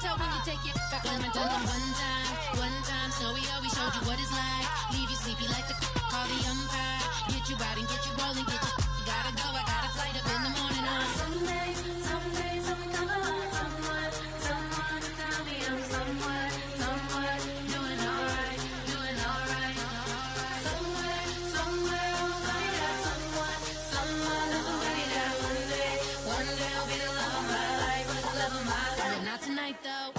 tell when you take it back on and one time, so we always showed you what it's like. Leave you sleepy like the call the umpire. Get you out and get you rolling, get you gotta go, I got a flight up in the morning on someday, I'm someone to tell me I'm somewhere, doing alright. Somewhere I'll find out someone is a way that one day I'll be the love of my life, but not tonight though.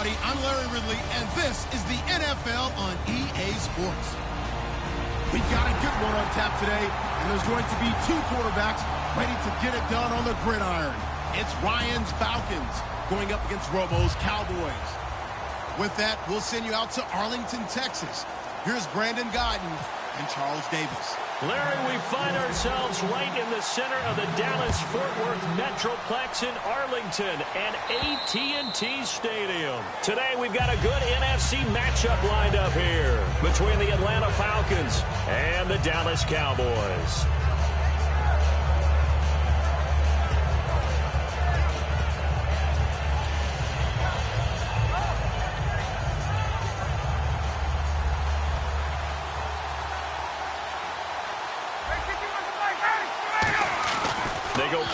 I'm Larry Ridley, and this is the NFL on EA Sports. We've got a good one on tap today, and there's going to be two quarterbacks ready to get it done on the gridiron. It's Ryan's Falcons going up against Romo's Cowboys. With that, we'll send you out to Arlington, Texas. Here's Brandon Guyton and Charles Davis. Larry, we find ourselves right in the center of the Dallas-Fort Worth Metroplex in Arlington and AT&T Stadium. Today, we've got a good NFC matchup lined up here between the Atlanta Falcons and the Dallas Cowboys.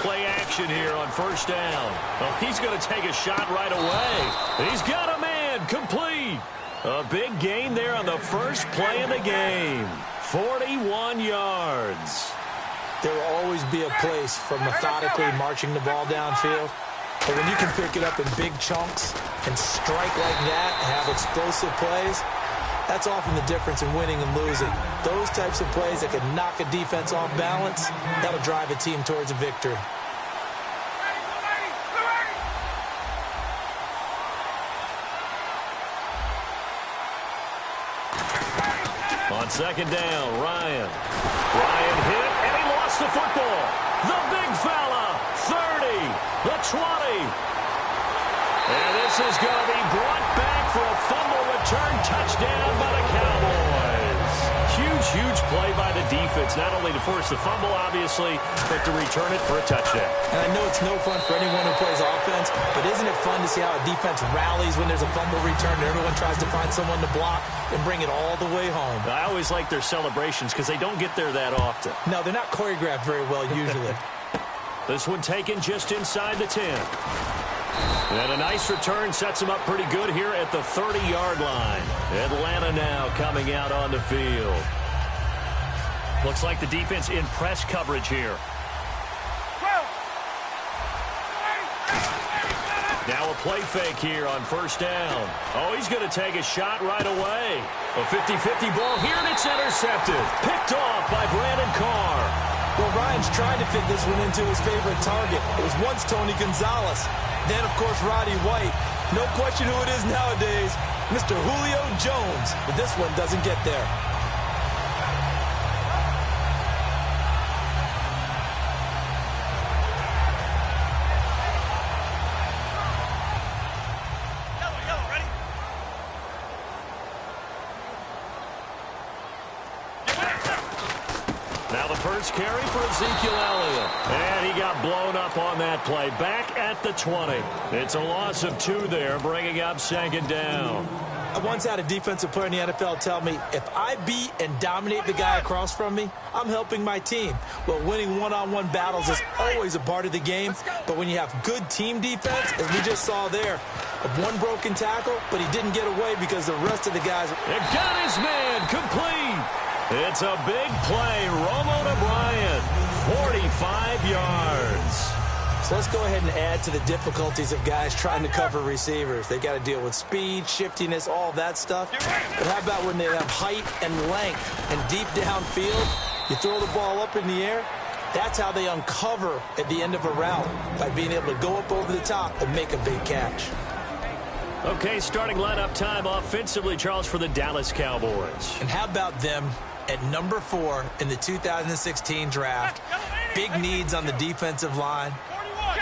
Play action here on first down. Oh, he's going to take a shot right away. He's got a man complete. A big gain there on the first play of the game. 41 yards. There will always be a place for methodically marching the ball downfield. But when you can pick it up in big chunks and strike like that and have explosive plays, that's often the difference in winning and losing. Those types of plays that can knock a defense off balance, that'll drive a team towards a victory. On second down, Ryan hit, and he lost the football. The big fella, 30, the 20. And this is going to be brought back for a fumble return touchdown by the Cowboys. Huge play by the defense, not only to force the fumble, obviously, but to return it for a touchdown. And I know it's no fun for anyone who plays offense, but isn't it fun to see how a defense rallies when there's a fumble return and everyone tries to find someone to block and bring it all the way home? I always like their celebrations because they don't get there that often. No, they're not choreographed very well usually. This one taken just inside the 10. And a nice return sets him up pretty good here at the 30-yard line. Atlanta now coming out on the field. Looks like the defense in press coverage here. Now a play fake here on first down. Oh, he's going to take a shot right away. A 50-50 ball here, and it's intercepted. Picked off by Brandon Carr. Well, Ryan's trying to fit this one into his favorite target. It was once Tony Gonzalez. Then, of course, Roddy White. No question who it is nowadays, Mr. Julio Jones. But this one doesn't get there. First carry for Ezekiel Elliott. And he got blown up on that play. Back at the 20. It's a loss of 2 there, bringing up second down. I once had a defensive player in the NFL tell me, if I beat and dominate the guy across from me, I'm helping my team. Well, winning one-on-one battles is always a part of the game, but when you have good team defense, as we just saw there, one broken tackle, but he didn't get away because the rest of the guys... It got his man complete. It's a big play. Romo to Bryant, 45 yards. So let's go ahead and add to the difficulties of guys trying to cover receivers. They got to deal with speed, shiftiness, all that stuff. But how about when they have height and length and deep downfield? You throw the ball up in the air, that's how they uncover at the end of a route, by being able to go up over the top and make a big catch. Okay, starting lineup time offensively, Charles, for the Dallas Cowboys. And how about them at number 4 in the 2016 draft? Big needs on the defensive line,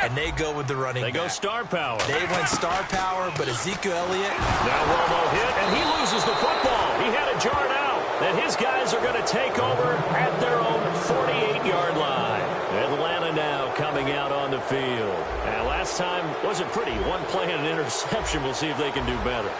and they go with the running back. They go star power. They went star power, but Ezekiel Elliott. Now Romo hit, and he loses the football. He had it jarred out. And his guys are going to take over at their own 48-yard line. Atlanta now coming out on the field. And last time wasn't pretty. One play and an interception. We'll see if they can do better.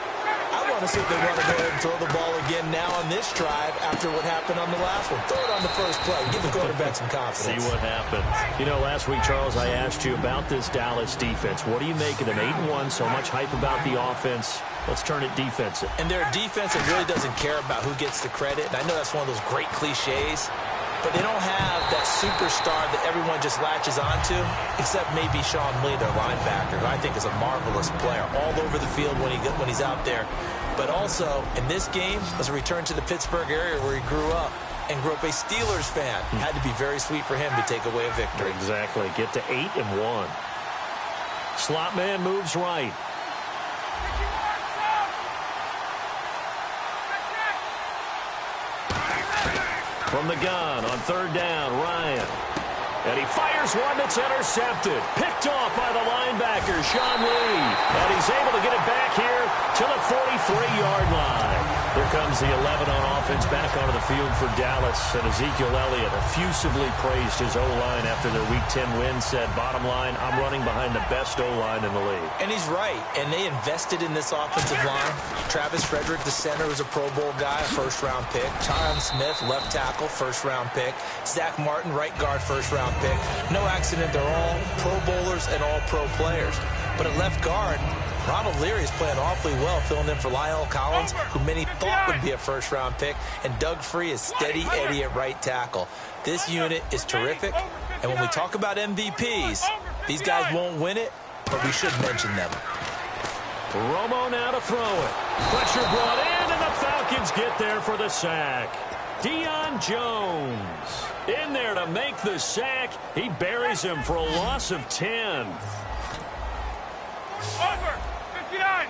I want to see if they want to go ahead and throw the ball again now on this drive after what happened on the last one. Throw it on the first play. Give the quarterback some confidence. See what happens. You know, last week, Charles, I asked you about this Dallas defense. What do you make of them? 8-1, so much hype about the offense. Let's turn it defensive. And they're a defense that really doesn't care about who gets the credit. And I know that's one of those great cliches, but they don't have that superstar that everyone just latches onto, except maybe Sean Lee, their linebacker, who I think is a marvelous player all over the field when he's out there. But also, in this game, was a return to the Pittsburgh area where he grew up and grew up a Steelers fan. Had to be very sweet for him to take away a victory. Exactly. Get to 8-1. Slot man moves right. From the gun on third down, Ryan. And he fires one that's intercepted. Picked off by the linebacker, Sean Lee. And he's able to get it back here to the 43-yard line. Here comes the 11 on offense back onto the field for Dallas. And Ezekiel Elliott effusively praised his O-line after their Week 10 win. Said, bottom line, I'm running behind the best O-line in the league. And he's right. And they invested in this offensive line. Travis Frederick, the center, is a Pro Bowl guy, a first-round pick. Tyron Smith, left tackle, first-round pick. Zach Martin, right guard, first-round pick. No accident, they're all Pro Bowlers and all pro players. But at left guard, Ronald Leary is playing awfully well, filling in for Lyle Collins, who many thought would be a first-round pick, and Doug Free is steady Eddie at right tackle. This unit is terrific, and when we talk about MVPs, these guys won't win it, but we should mention them. Romo now to throw it. Pressure brought in, and the Falcons get there for the sack. Deion Jones in there to make the sack. He buries him for a loss of 10. Over. 59.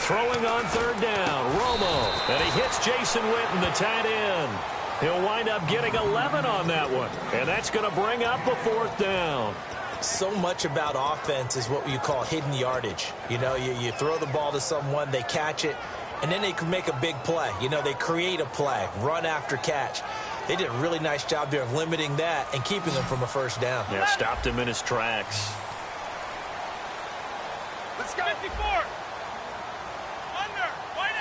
Throwing on third down, Romo. And he hits Jason Witten, the tight end. He'll wind up getting 11 on that one. And that's going to bring up a fourth down. So much about offense is what you call hidden yardage. You know, you throw the ball to someone, they catch it, and then they can make a big play. You know, they create a play, run after catch. They did a really nice job there of limiting that and keeping them from a first down. Yeah, stopped him in his tracks. Let's go. 54. Under. 180.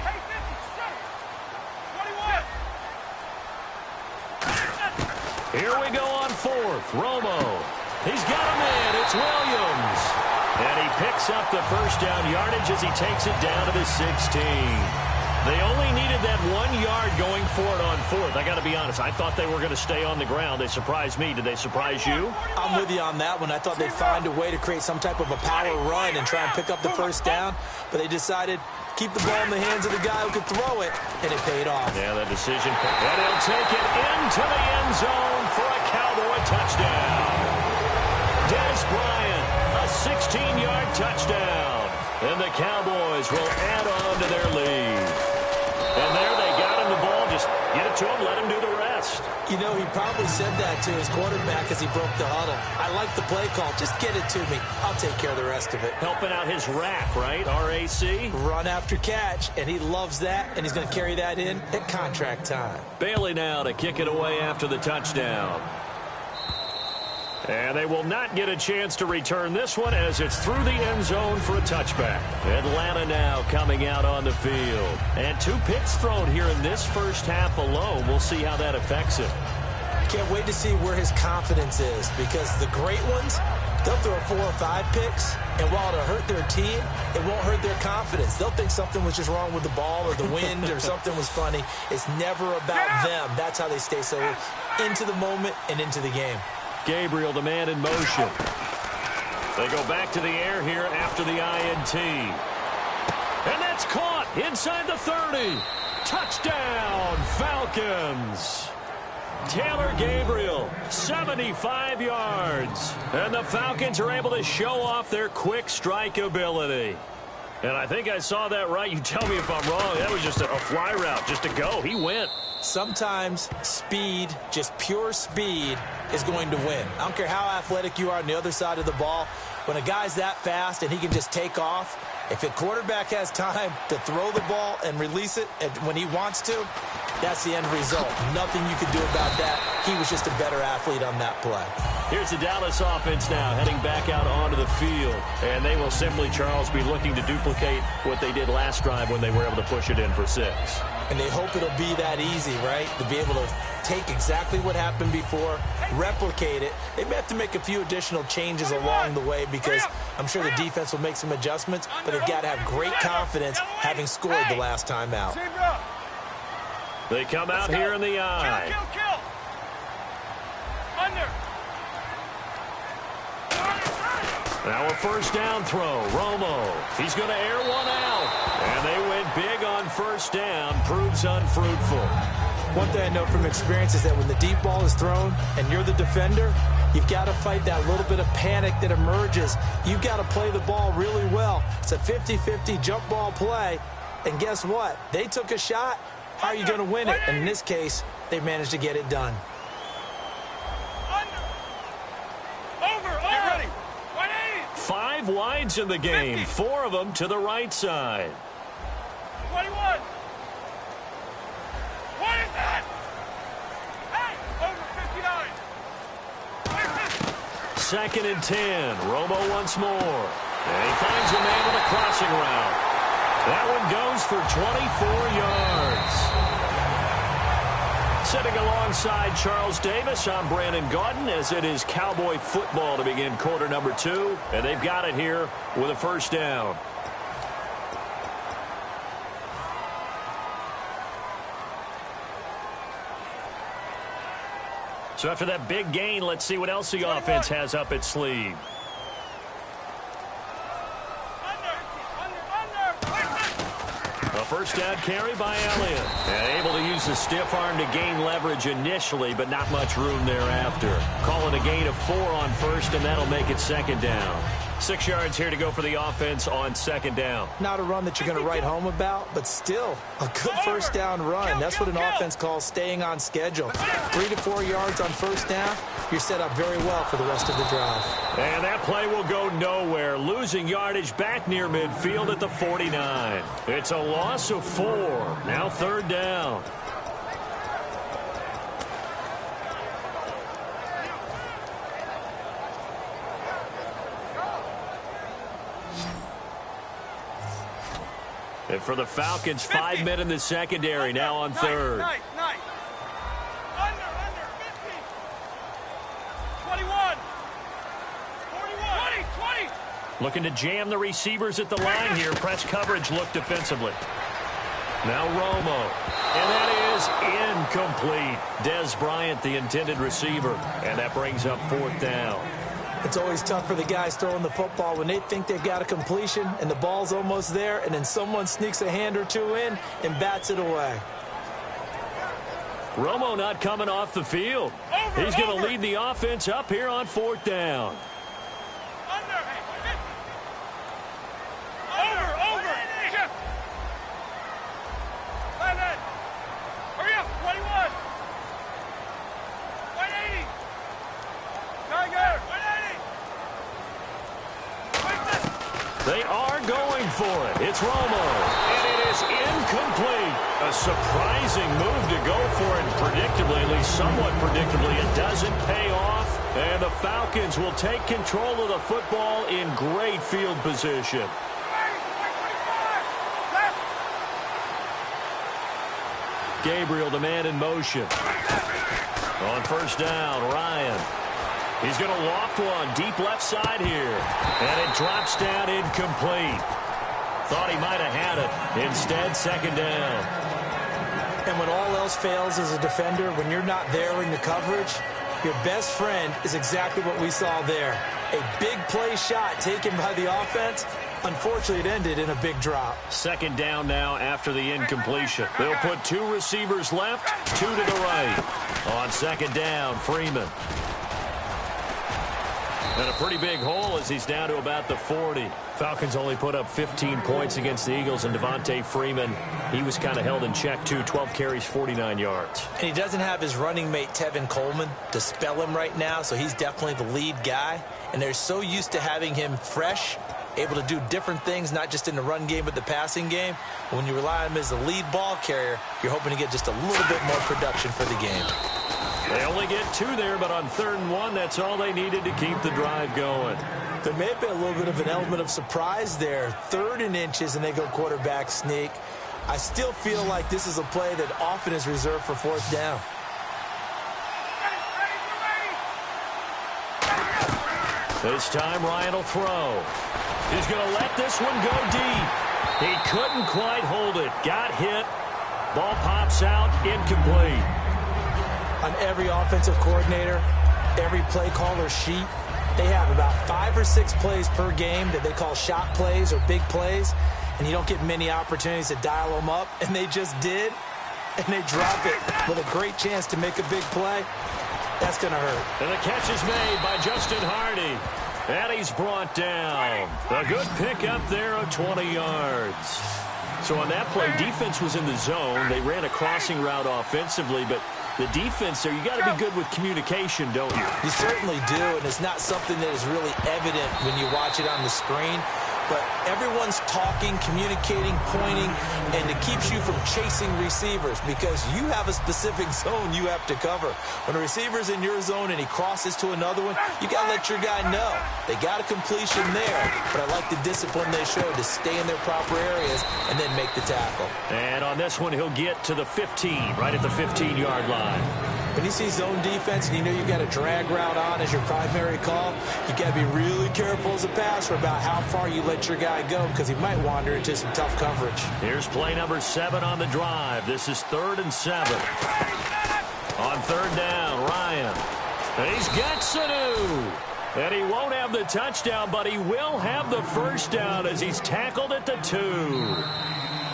Hey, 50. 21. Here we go on fourth. Romo. He's got him in. It's Williams. And he picks up the first down yardage as he takes it down to the 16. They only needed that 1 yard going for it on fourth. I got to be honest. I thought they were going to stay on the ground. They surprised me. Did they surprise you? I'm with you on that one. I thought they'd find a way to create some type of a power run and try and pick up the first down. But they decided keep the ball in the hands of the guy who could throw it, and it paid off. Yeah, that decision. And he'll take it into the end zone for a Cowboy touchdown. Des Bryant, a 16-yard touchdown. And the Cowboys will add on to their lead. And there they got him the ball. Just get it to him, let him do the rest. You know, he probably said that to his quarterback as he broke the huddle. I like the play call. Just get it to me. I'll take care of the rest of it. Helping out his RAC, right? R-A-C? Run after catch, and he loves that, and he's going to carry that in at contract time. Bailey now to kick it away after the touchdown. And they will not get a chance to return this one as it's through the end zone for a touchback. Atlanta now coming out on the field. And 2 picks thrown here in this first half alone. We'll see how that affects him. Can't wait to see where his confidence is, because the great ones, they'll throw 4 or 5 picks, and while it'll hurt their team, it won't hurt their confidence. They'll think something was just wrong with the ball or the wind or something was funny. It's never about them. That's how they stay so into the moment and into the game. Gabriel, the man in motion. They go back to the air here after the INT. And that's caught inside the 30. Touchdown, Falcons! Taylor Gabriel, 75 yards. And the Falcons are able to show off their quick strike ability. And I think I saw that right. You tell me if I'm wrong. That was just a fly route, just to go. He went. Sometimes speed, just pure speed, is going to win. I don't care how athletic you are on the other side of the ball. When a guy's that fast and he can just take off, if a quarterback has time to throw the ball and release it when he wants to, that's the end result. Nothing you can do about that. He was just a better athlete on that play. Here's the Dallas offense now heading back out onto the field. And they will simply, Charles, be looking to duplicate what they did last drive when they were able to push it in for 6. And they hope it'll be that easy, right? To be able to take exactly what happened before, replicate it. They may have to make a few additional changes along the way because I'm sure the defense will make some adjustments, but they've got to have great confidence having scored the last time out. They come out here in the eye. Kill. Under. Now a first down throw. Romo. He's going to air one out. And they went big on first down. Proves unfruitful. One thing I know from experience is that when the deep ball is thrown and you're the defender, you've got to fight that little bit of panic that emerges. You've got to play the ball really well. It's a 50-50 jump ball play. And guess what? They took a shot. How are you going to win it? And in this case, they managed to get it done. Over. Get ready. 180. 5 wides in the game. 50. 4 of them to the right side. 21. What is that? Hey, over 59. 2nd and 10. Romo once more. And he finds a man with a crossing route. That one goes for 24 yards. Sitting alongside Charles Davis, I'm Brandon Gaudin, as it is Cowboy football to begin quarter number 2. And they've got it here with a first down. So after that big gain, let's see what else the offense has up its sleeve. A first down carry by Elliott. And able to use the stiff arm to gain leverage initially, but not much room thereafter. Calling a gain of 4 on first, and that'll make it 2nd down. 6 yards here to go for the offense on 2nd down. Not a run that you're going to write home about, but still a good first down run. That's what an offense calls staying on schedule. 3 to 4 yards on first down. You're set up very well for the rest of the drive. And that play will go nowhere. Losing yardage back near midfield at the 49. It's a loss of 4. Now 3rd down. And for the Falcons, 5 men in the secondary, now on 3rd. Nice. Under, 50. 21. 41. 20. Looking to jam the receivers at the line here. Press coverage look defensively. Now Romo. And that is incomplete. Des Bryant, the intended receiver. And that brings up 4th down. It's always tough for the guys throwing the football when they think they've got a completion and the ball's almost there, and then someone sneaks a hand or two in and bats it away. Romo not coming off the field. He's going to lead the offense up here on 4th down. Over. Shift. Hurry up. 21. 180. Tiger. 180. They are going for it. It's Romo. And it is incomplete. A surprising move to go for it. Predictably, at least somewhat predictably, it doesn't pay off. And the Falcons will take control of the football in great field position. Gabriel, the man in motion. On first down, Ryan. He's going to loft one deep left side here. And it drops down incomplete. Thought he might have had it. Instead, 2nd down. And when all else fails as a defender, when you're not there in the coverage, your best friend is exactly what we saw there. A big play shot taken by the offense, Unfortunately, it ended in a big drop. Second down now after the incompletion. They'll put 2 receivers left, 2 to the right. On second down, Freeman. And a pretty big hole as he's down to about the 40. Falcons only put up 15 points against the Eagles, and Devontae Freeman, he was kind of held in check, too. 12 carries, 49 yards. And he doesn't have his running mate, Tevin Coleman, to spell him right now, so he's definitely the lead guy. And they're so used to having him fresh, able to do different things, not just in the run game, but the passing game. When you rely on him as the lead ball carrier, you're hoping to get just a little bit more production for the game. They only get 2 there, but on 3rd and 1, that's all they needed to keep the drive going. There may have been a little bit of an element of surprise there. 3rd and inches, and they go quarterback sneak. I still feel like this is a play that often is reserved for 4th down. This time, Ryan will throw. He's going to let this one go deep. He couldn't quite hold it. Got hit. Ball pops out, incomplete. On every offensive coordinator, every play caller sheet, they have about 5 or 6 plays per game that they call shot plays or big plays, and you don't get many opportunities to dial them up, and they just did, and they drop it with a great chance to make a big play. That's going to hurt. And the catch is made by Justin Hardy, and he's brought down. A good pickup there of 20 yards. So on that play, defense was in the zone. They ran a crossing route offensively, but the defense there, you got to be good with communication, don't you? You certainly do, and it's not something that is really evident when you watch it on the screen. But everyone's talking, communicating, pointing, and it keeps you from chasing receivers because you have a specific zone you have to cover. When a receiver's in your zone and he crosses to another one, you got to let your guy know. They got a completion there, but I like the discipline they showed to stay in their proper areas and then make the tackle. And on this one, he'll get to the 15, right at the 15-yard line. When you see zone defense and you know you've got a drag route on as your primary call, you got to be really careful as a passer about how far you let your guy go because he might wander into some tough coverage. Here's play number 7 on the drive. This is 3rd and 7. On 3rd down, Ryan. And he's got Sanu. And he won't have the touchdown, but he will have the first down as he's tackled at the 2.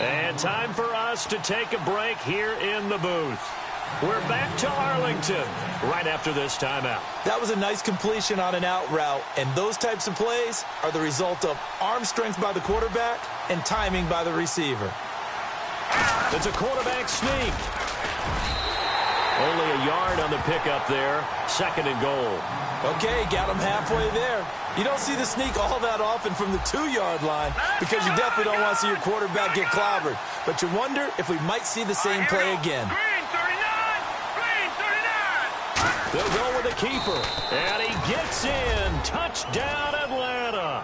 And time for us to take a break here in the booth. We're back to Arlington right after this timeout. That was a nice completion on an out route, and those types of plays are the result of arm strength by the quarterback and timing by the receiver. It's a quarterback sneak. Only a yard on the pickup there. 2nd and goal. Okay, got him halfway there. You don't see the sneak all that often from the 2-yard line because you definitely don't want to see your quarterback get clobbered. But you wonder if we might see the same play again. They'll go with the keeper. And he gets in. Touchdown, Atlanta.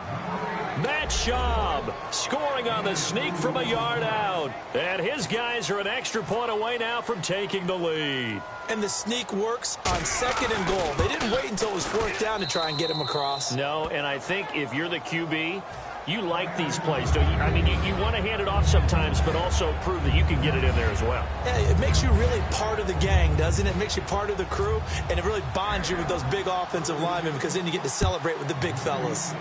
Matt Schaub scoring on the sneak from a yard out. And his guys are an extra point away now from taking the lead. And the sneak works on 2nd and goal. They didn't wait until it was 4th down to try and get him across. No, and I think if you're the QB, you like these plays, don't you? I mean, you want to hand it off sometimes, but also prove that you can get it in there as well. Yeah, it makes you really part of the gang, doesn't it? It makes you part of the crew, and it really bonds you with those big offensive linemen because then you get to celebrate with the big fellas.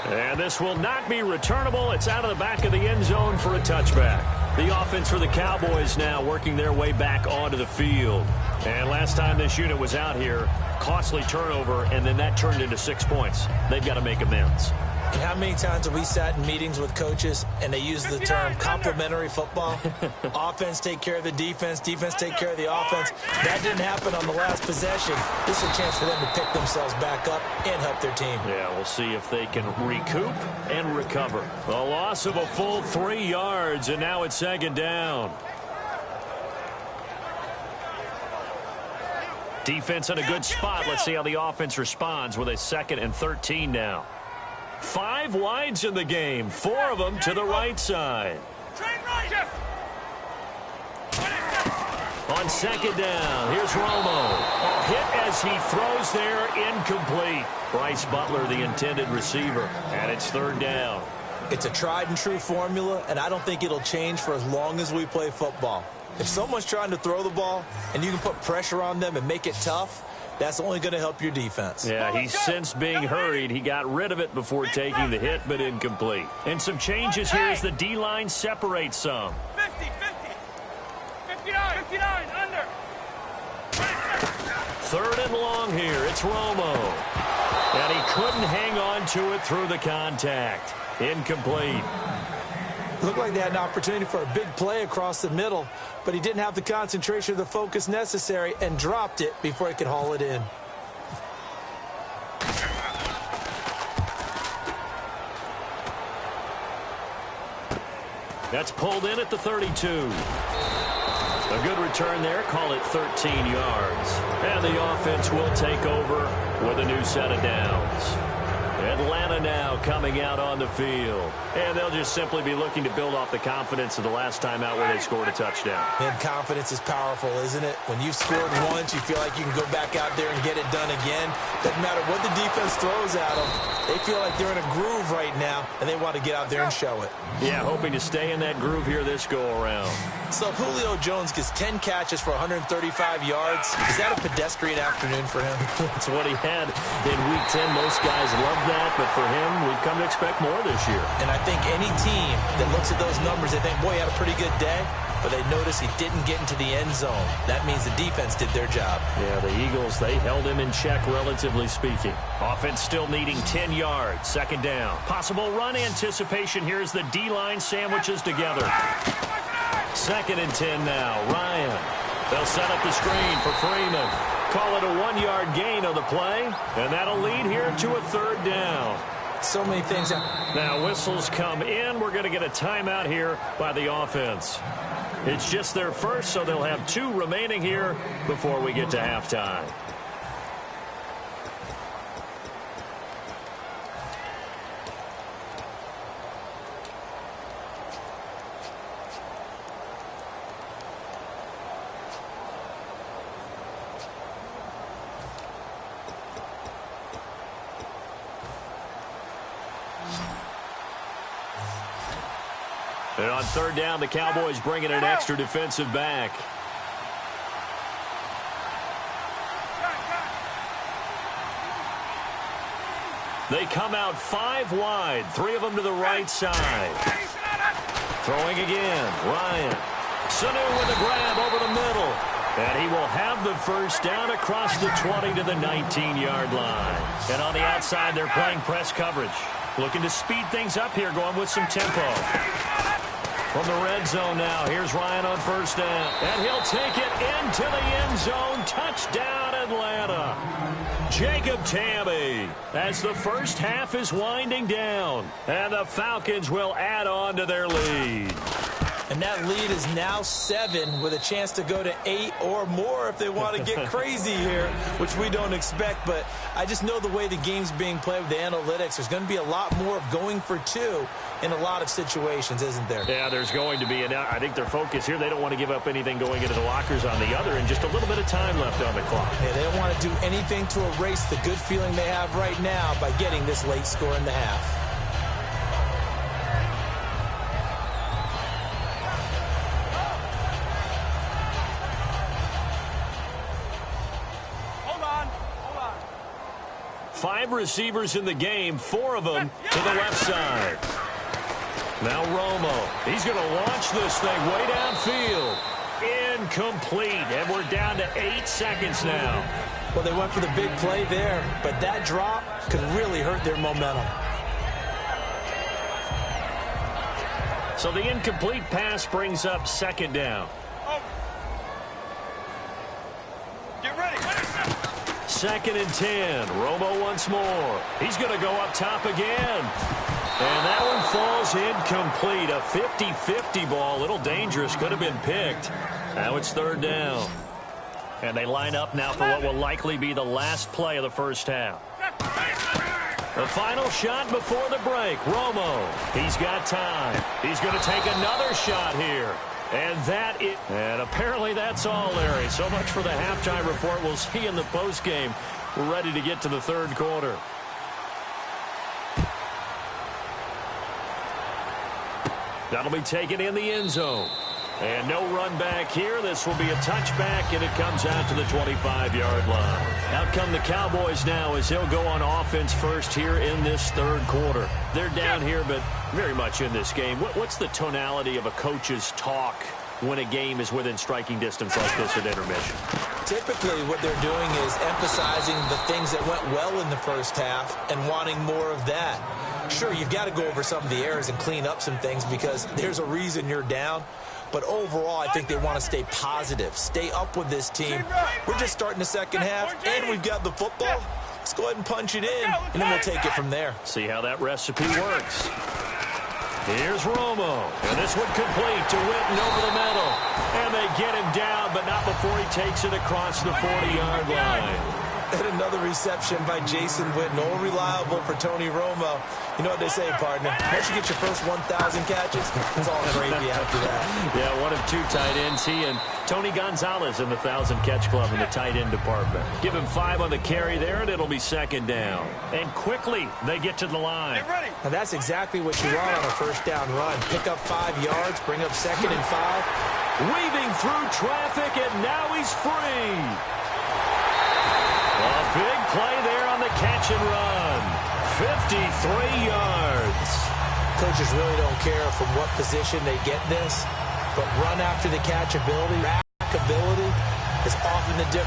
And this will not be returnable. It's out of the back of the end zone for a touchback. The offense for the Cowboys now working their way back onto the field. And last time this unit was out here, costly turnover, and then that turned into 6 points. They've got to make amends. And how many times have we sat in meetings with coaches and they use the term complementary football? Offense take care of the defense, defense take care of the offense. That didn't happen on the last possession. This is a chance for them to pick themselves back up and help their team. Yeah, we'll see if they can recoup and recover. A loss of a full 3 yards, and now it's 2nd down. Defense in a good spot. Let's see how the offense responds with a 2nd and 13 now. 5 wides in the game, 4 of them to the right side. On 2nd down, here's Romo. A hit as he throws there, incomplete. Bryce Butler, the intended receiver, and it's 3rd down. It's a tried and true formula, and I don't think it'll change for as long as we play football. If someone's trying to throw the ball and you can put pressure on them and make it tough, That's only going to help your defense. Yeah, he sensed being hurried. He got rid of it before taking the hit, but incomplete. And some changes here as the D-line separates some. 50, 50. 59, under. Third and long here. It's Romo. And he couldn't hang on to it through the contact. Incomplete. Looked like they had an opportunity for a big play across the middle, but he didn't have the concentration or the focus necessary and dropped it before he could haul it in. That's pulled in at the 32. A good return there. Call it 13 yards. And the offense will take over with a new set of downs. Atlanta now coming out on the field. And they'll just simply be looking to build off the confidence of the last time out where they scored a touchdown. And confidence is powerful, isn't it? When you've scored once, you feel like you can go back out there and get it done again. Doesn't matter what the defense throws at them. They feel like they're in a groove right now, and they want to get out there and show it. Yeah, hoping to stay in that groove here this go-around. So Julio Jones gets 10 catches for 135 yards. Is that a pedestrian afternoon for him? That's what he had in Week 10. Most guys love that, but for him, we've come to expect more this year. And I think any team that looks at those numbers, they think, boy, he had a pretty good day, but they notice he didn't get into the end zone. That means the defense did their job. Yeah, the Eagles, they held him in check, relatively speaking. Offense still needing 10 yards. Second down. Possible run anticipation here as the D-line sandwiches together. Second and 10 now. Ryan. They'll set up the screen for Freeman. Call it a 1-yard gain on the play, and that'll lead here to a third down. So many things. Now whistles come in. We're going to get a timeout here by the offense. It's just their first, so they'll have 2 remaining here before we get to halftime. And on third down, the Cowboys bringing an extra defensive back. They come out 5 wide, 3 of them to the right side. Throwing again, Ryan. Sanu with a grab over the middle. And he will have the first down across the 20 to the 19-yard line. And on the outside, they're playing press coverage. Looking to speed things up here, going with some tempo. From the red zone now, here's Ryan on first down. And he'll take it into the end zone. Touchdown, Atlanta. Jacob Tamme as the first half is winding down. And the Falcons will add on to their lead. And that lead is now 7 with a chance to go to 8 or more if they want to get crazy here, which we don't expect. But I just know the way the game's being played with the analytics, there's going to be a lot more of going for 2 in a lot of situations, isn't there? Yeah, there's going to be. And I think their focus here, they don't want to give up anything going into the lockers on the other, and just a little bit of time left on the clock. Yeah, they don't want to do anything to erase the good feeling they have right now by getting this late score in the half. Hold on. 5 receivers in the game, 4 of them to the left side. Now Romo. He's going to launch this thing way downfield. Incomplete. And we're down to 8 seconds now. Well, they went for the big play there, but that drop could really hurt their momentum. So the incomplete pass brings up second down. Get ready. Second and 10. Romo once more. He's going to go up top again. And that one falls incomplete. A 50-50 ball. A little dangerous. Could have been picked. Now it's third down. And they line up now for what will likely be the last play of the first half. The final shot before the break. Romo. He's got time. He's going to take another shot here. And apparently that's all, Larry. So much for the halftime report. We'll see in the postgame. We're ready to get to the third quarter. That'll be taken in the end zone. And no run back here. This will be a touchback, and it comes out to the 25-yard line. Out come the Cowboys now as they'll go on offense first here in this third quarter. They're down here, but very much in this game. What's the tonality of a coach's talk when a game is within striking distance like this at intermission? Typically, what they're doing is emphasizing the things that went well in the first half and wanting more of that. Sure, you've got to go over some of the errors and clean up some things because there's a reason you're down. But overall, I think they want to stay positive, stay up with this team. We're just starting the second half, and we've got the football. Let's go ahead and punch it in, and then we'll take it from there. See how that recipe works. Here's Romo, and this one complete to Witten over the middle. And they get him down, but not before he takes it across the 40-yard line. And another reception by Jason Witten, all reliable for Tony Romo. You know what they say, partner? Once you get your first 1,000 catches, it's all gravy after that. Yeah, one of two tight ends. He and Tony Gonzalez in the 1,000-catch club in the tight end department. Give him 5 on the carry there, and it'll be second down. And quickly, they get to the line. Now, that's exactly what you want on a first down run. Pick up 5 yards, bring up 2nd and 5. Weaving through traffic, and now he's free. A big play there on the catch and run. 53 yards. Coaches really don't care from what position they get this, but run after the catch ability, rack ability is often the difference.